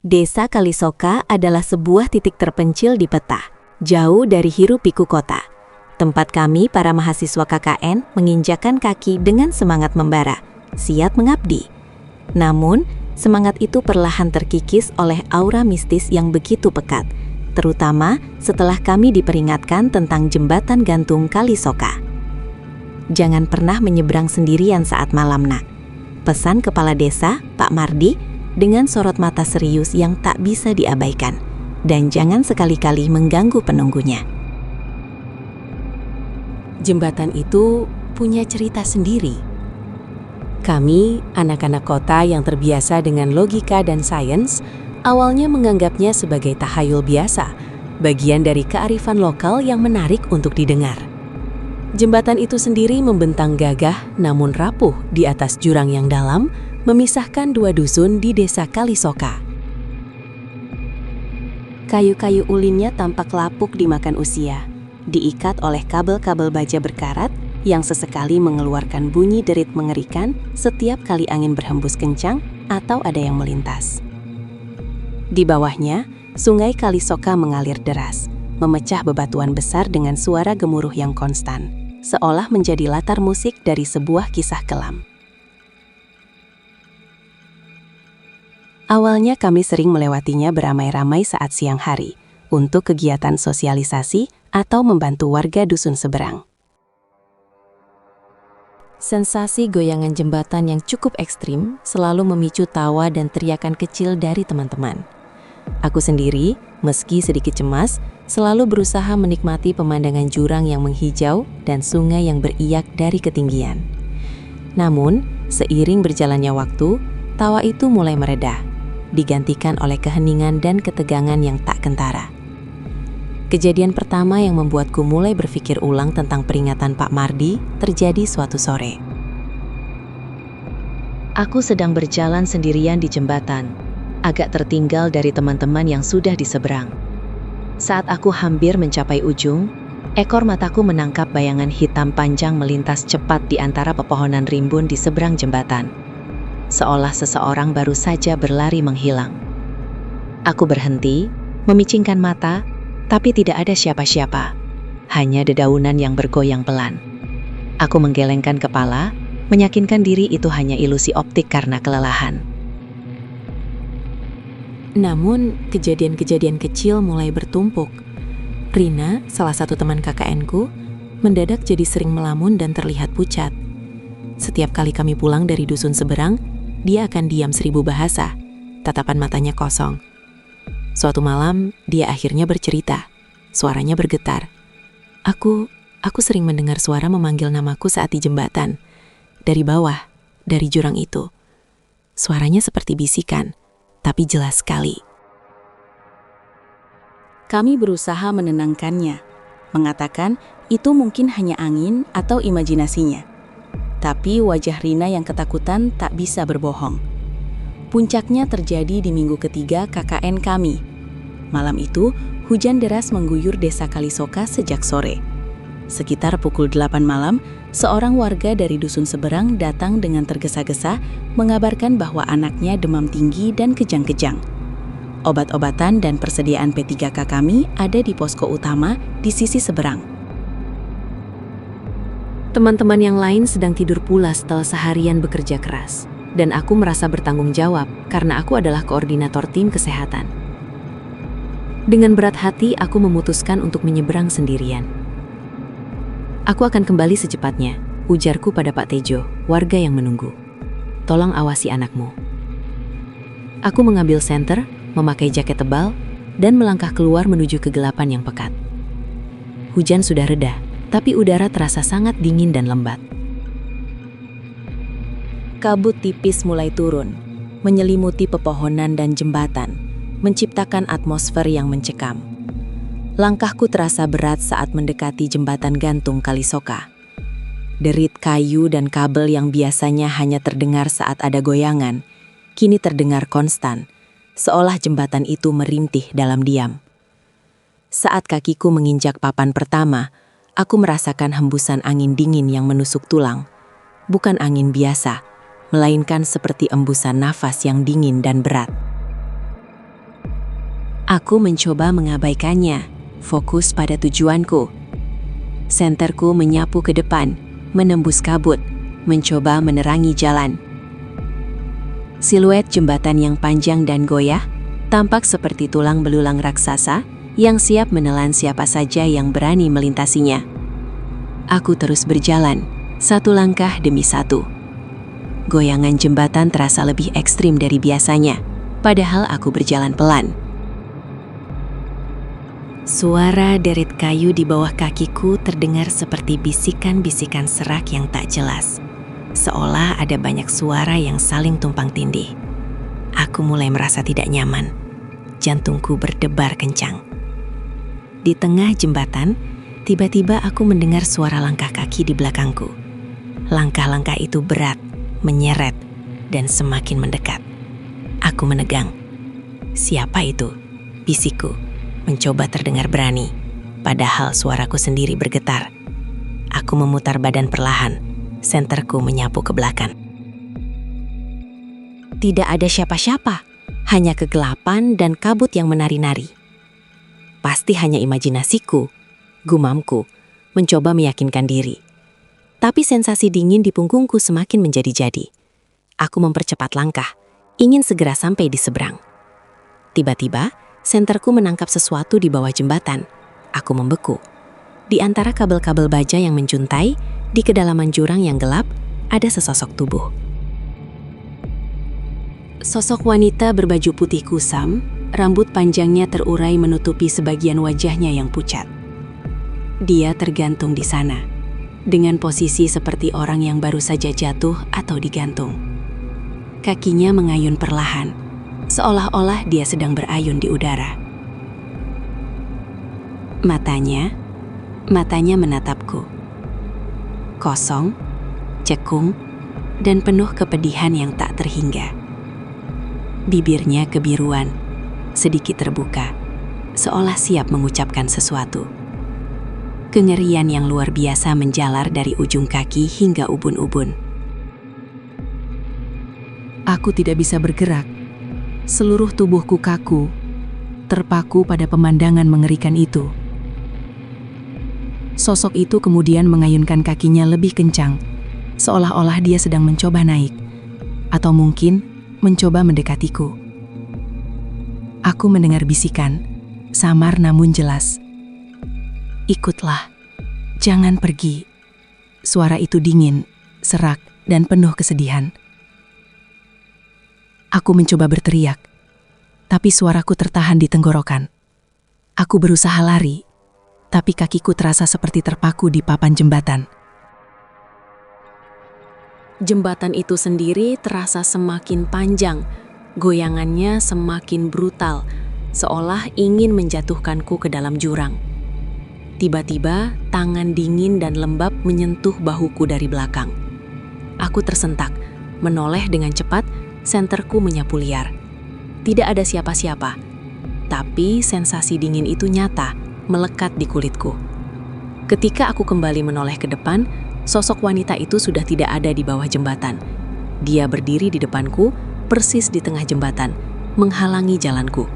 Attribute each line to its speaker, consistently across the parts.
Speaker 1: Desa Kalisoka adalah sebuah titik terpencil di peta, jauh dari hiruk-pikuk kota. Tempat kami, para mahasiswa KKN, menginjakan kaki dengan semangat membara, siap mengabdi. Namun, semangat itu perlahan terkikis oleh aura mistis yang begitu pekat, terutama setelah kami diperingatkan tentang jembatan gantung Kalisoka. Jangan pernah menyeberang sendirian saat malam, nak. Pesan Kepala Desa, Pak Mardi, dengan sorot mata serius yang tak bisa diabaikan. Dan jangan sekali-kali mengganggu penunggunya. Jembatan itu punya cerita sendiri. Kami, anak-anak kota yang terbiasa dengan logika dan sains, awalnya menganggapnya sebagai tahayul biasa, bagian dari kearifan lokal yang menarik untuk didengar. Jembatan itu sendiri membentang gagah namun rapuh di atas jurang yang dalam, memisahkan dua dusun di desa Kalisoka. Kayu-kayu ulinnya tampak lapuk dimakan usia, diikat oleh kabel-kabel baja berkarat yang sesekali mengeluarkan bunyi derit mengerikan setiap kali angin berhembus kencang atau ada yang melintas. Di bawahnya, sungai Kalisoka mengalir deras, memecah bebatuan besar dengan suara gemuruh yang konstan, seolah menjadi latar musik dari sebuah kisah kelam. Awalnya kami sering melewatinya beramai-ramai saat siang hari, untuk kegiatan sosialisasi atau membantu warga dusun seberang. Sensasi goyangan jembatan yang cukup ekstrim selalu memicu tawa dan teriakan kecil dari teman-teman. Aku sendiri, meski sedikit cemas, selalu berusaha menikmati pemandangan jurang yang menghijau dan sungai yang beriak dari ketinggian. Namun, seiring berjalannya waktu, tawa itu mulai mereda, digantikan oleh keheningan dan ketegangan yang tak kentara. Kejadian pertama yang membuatku mulai berpikir ulang tentang peringatan Pak Mardi terjadi suatu sore. Aku sedang berjalan sendirian di jembatan, agak tertinggal dari teman-teman yang sudah di seberang. Saat aku hampir mencapai ujung, ekor mataku menangkap bayangan hitam panjang melintas cepat di antara pepohonan rimbun di seberang jembatan, seolah seseorang baru saja berlari menghilang. Aku berhenti, memicingkan mata, tapi tidak ada siapa-siapa, hanya dedaunan yang bergoyang pelan. Aku menggelengkan kepala, meyakinkan diri itu hanya ilusi optik karena kelelahan. Namun, kejadian-kejadian kecil mulai bertumpuk. Rina, salah satu teman KKN-ku, mendadak jadi sering melamun dan terlihat pucat. Setiap kali kami pulang dari dusun seberang, dia akan diam 1000 bahasa, tatapan matanya kosong. Suatu malam, dia akhirnya bercerita. Suaranya bergetar. Aku sering mendengar suara memanggil namaku saat di jembatan. Dari bawah, dari jurang itu. Suaranya seperti bisikan, tapi jelas sekali. Kami berusaha menenangkannya, mengatakan itu mungkin hanya angin atau imajinasinya. Tapi wajah Rina yang ketakutan tak bisa berbohong. Puncaknya terjadi di minggu ketiga KKN kami. Malam itu, hujan deras mengguyur desa Kalisoka sejak sore. Sekitar pukul 8 malam, seorang warga dari dusun seberang datang dengan tergesa-gesa mengabarkan bahwa anaknya demam tinggi dan kejang-kejang. Obat-obatan dan persediaan P3K kami ada di posko utama di sisi seberang. Teman-teman yang lain sedang tidur pulas setelah seharian bekerja keras. Dan aku merasa bertanggung jawab karena aku adalah koordinator tim kesehatan. Dengan berat hati, aku memutuskan untuk menyeberang sendirian. Aku akan kembali secepatnya, ujarku pada Pak Tejo, warga yang menunggu. Tolong awasi anakmu. Aku mengambil senter, memakai jaket tebal, dan melangkah keluar menuju kegelapan yang pekat. Hujan sudah reda, tapi udara terasa sangat dingin dan lembat. Kabut tipis mulai turun, menyelimuti pepohonan dan jembatan, menciptakan atmosfer yang mencekam. Langkahku terasa berat saat mendekati jembatan gantung Kalisoka. Derit kayu dan kabel yang biasanya hanya terdengar saat ada goyangan, kini terdengar konstan, seolah jembatan itu merintih dalam diam. Saat kakiku menginjak papan pertama, aku merasakan hembusan angin dingin yang menusuk tulang. Bukan angin biasa, melainkan seperti embusan nafas yang dingin dan berat. Aku mencoba mengabaikannya, fokus pada tujuanku. Senterku menyapu ke depan, menembus kabut, mencoba menerangi jalan. Siluet jembatan yang panjang dan goyah tampak seperti tulang belulang raksasa yang siap menelan siapa saja yang berani melintasinya. Aku terus berjalan, satu langkah demi satu. Goyangan jembatan terasa lebih ekstrim dari biasanya, padahal aku berjalan pelan. Suara derit kayu di bawah kakiku terdengar seperti bisikan-bisikan serak yang tak jelas. Seolah ada banyak suara yang saling tumpang tindih. Aku mulai merasa tidak nyaman. Jantungku berdebar kencang. Di tengah jembatan, tiba-tiba aku mendengar suara langkah kaki di belakangku. Langkah-langkah itu berat, menyeret, dan semakin mendekat. Aku menegang. Siapa itu? Bisikku. Mencoba terdengar berani, padahal suaraku sendiri bergetar. Aku memutar badan perlahan, senterku menyapu ke belakang. Tidak ada siapa-siapa, hanya kegelapan dan kabut yang menari-nari. Pasti hanya imajinasiku, gumamku, mencoba meyakinkan diri. Tapi sensasi dingin di punggungku semakin menjadi-jadi. Aku mempercepat langkah, ingin segera sampai di seberang. Tiba-tiba, senterku menangkap sesuatu di bawah jembatan. Aku membeku. Di antara kabel-kabel baja yang menjuntai, di kedalaman jurang yang gelap, ada sesosok tubuh. Sosok wanita berbaju putih kusam, rambut panjangnya terurai menutupi sebagian wajahnya yang pucat. Dia tergantung di sana, dengan posisi seperti orang yang baru saja jatuh atau digantung. Kakinya mengayun perlahan, seolah-olah dia sedang berayun di udara. Matanya menatapku. Kosong, cekung, dan penuh kepedihan yang tak terhingga. Bibirnya kebiruan, sedikit terbuka, seolah siap mengucapkan sesuatu. Kengerian yang luar biasa menjalar dari ujung kaki hingga ubun-ubun. Aku tidak bisa bergerak. Seluruh tubuhku kaku, terpaku pada pemandangan mengerikan itu. Sosok itu kemudian mengayunkan kakinya lebih kencang, seolah-olah dia sedang mencoba naik, atau mungkin mencoba mendekatiku. Aku mendengar bisikan, samar namun jelas. "Ikutlah, jangan pergi." Suara itu dingin, serak, dan penuh kesedihan. Aku mencoba berteriak, tapi suaraku tertahan di tenggorokan. Aku berusaha lari, tapi kakiku terasa seperti terpaku di papan jembatan. Jembatan itu sendiri terasa semakin panjang, goyangannya semakin brutal, seolah ingin menjatuhkanku ke dalam jurang. Tiba-tiba, tangan dingin dan lembab menyentuh bahuku dari belakang. Aku tersentak, menoleh dengan cepat. Senterku menyapu liar. Tidak ada siapa-siapa, tapi sensasi dingin itu nyata, melekat di kulitku. Ketika aku kembali menoleh ke depan, sosok wanita itu sudah tidak ada di bawah jembatan. Dia berdiri di depanku, persis di tengah jembatan, menghalangi jalanku.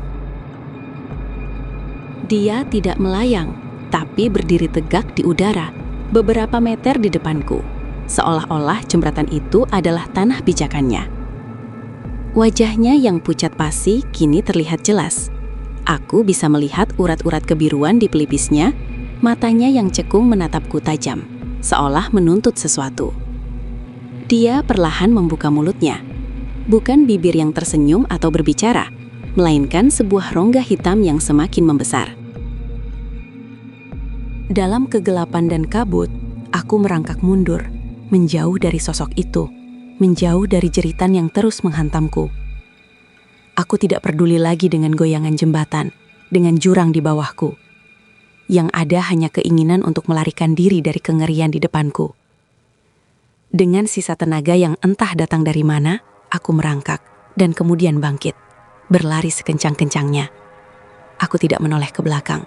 Speaker 1: Dia tidak melayang, tapi berdiri tegak di udara, beberapa meter di depanku, seolah-olah jembatan itu adalah tanah pijakannya. Wajahnya yang pucat pasi kini terlihat jelas. Aku bisa melihat urat-urat kebiruan di pelipisnya, matanya yang cekung menatapku tajam, seolah menuntut sesuatu. Dia perlahan membuka mulutnya. Bukan bibir yang tersenyum atau berbicara, melainkan sebuah rongga hitam yang semakin membesar. Dalam kegelapan dan kabut, aku merangkak mundur, menjauh dari sosok itu. Menjauh dari jeritan yang terus menghantamku. Aku tidak peduli lagi dengan goyangan jembatan, dengan jurang di bawahku. Yang ada hanya keinginan untuk melarikan diri dari kengerian di depanku. Dengan sisa tenaga yang entah datang dari mana, aku merangkak dan kemudian bangkit, berlari sekencang-kencangnya. Aku tidak menoleh ke belakang.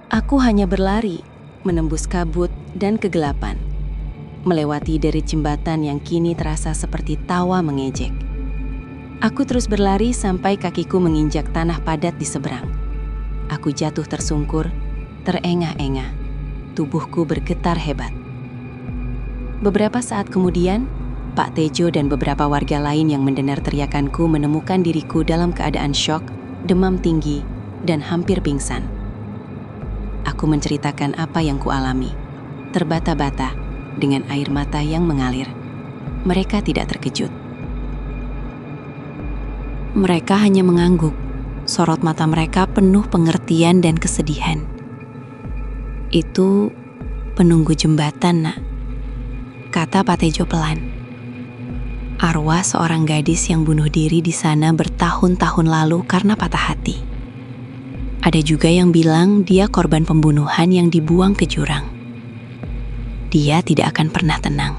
Speaker 1: Aku hanya berlari, menembus kabut dan kegelapan. Melewati derit jembatan yang kini terasa seperti tawa mengejek. Aku terus berlari sampai kakiku menginjak tanah padat di seberang. Aku jatuh tersungkur, terengah-engah. Tubuhku bergetar hebat. Beberapa saat kemudian, Pak Tejo dan beberapa warga lain yang mendengar teriakanku menemukan diriku dalam keadaan syok, demam tinggi, dan hampir pingsan. Aku menceritakan apa yang kualami, terbata-bata dengan air mata yang mengalir. Mereka tidak terkejut. Mereka hanya mengangguk. Sorot mata mereka penuh pengertian dan kesedihan. Itu penunggu jembatan, Nak, kata Pak Tejo pelan. Arwah seorang gadis yang bunuh diri di sana bertahun-tahun lalu karena patah hati. Ada juga yang bilang dia korban pembunuhan yang dibuang ke jurang. Dia tidak akan pernah tenang.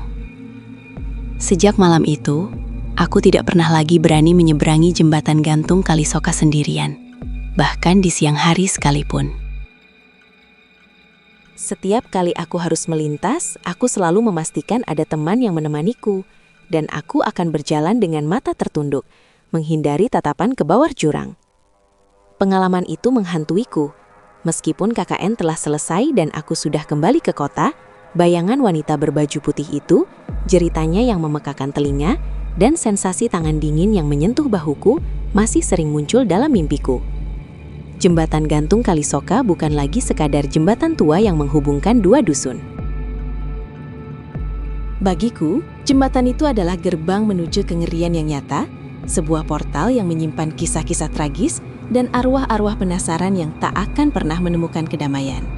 Speaker 1: Sejak malam itu, aku tidak pernah lagi berani menyeberangi jembatan gantung Kalisoka sendirian, bahkan di siang hari sekalipun. Setiap kali aku harus melintas, aku selalu memastikan ada teman yang menemaniku, dan aku akan berjalan dengan mata tertunduk, menghindari tatapan ke bawah jurang. Pengalaman itu menghantuiku. Meskipun KKN telah selesai dan aku sudah kembali ke kota, bayangan wanita berbaju putih itu, jeritanya yang memekakan telinga, dan sensasi tangan dingin yang menyentuh bahuku masih sering muncul dalam mimpiku. Jembatan gantung Kalisoka bukan lagi sekadar jembatan tua yang menghubungkan dua dusun. Bagiku, jembatan itu adalah gerbang menuju kengerian yang nyata, sebuah portal yang menyimpan kisah-kisah tragis dan arwah-arwah penasaran yang tak akan pernah menemukan kedamaian.